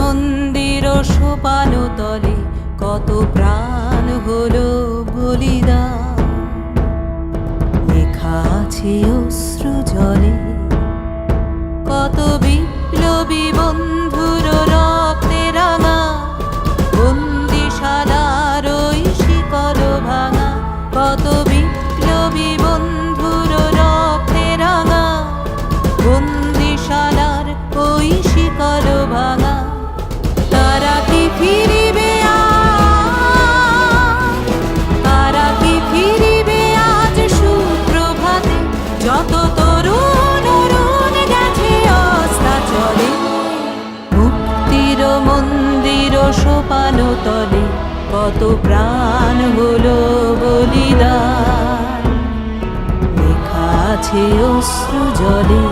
মন্দির সোপান তলে কত প্রাণ হলো বলিদান। লেখা আছে অশ্রু জলে কত বিপ্লবী বন্ধুর রক্তে রাঙা, বন্দিশালার ওই শিকল ভাঙা। কত বিপ্লবী বন্ধুর রক্তে রাঙা, বন্দিশালার ওই শিকল ভাঙা। তারা কি ফিরিবে আজ, তারা কি ফিরিবে আজ সুপ্রভাতে? যত তরুণ অরুণ গেছে অস্তাচলে, মুক্তির মন্দির সোপান তলে কত প্রাণ হলো বলিদান। লেখা আছে অশ্রু জলে।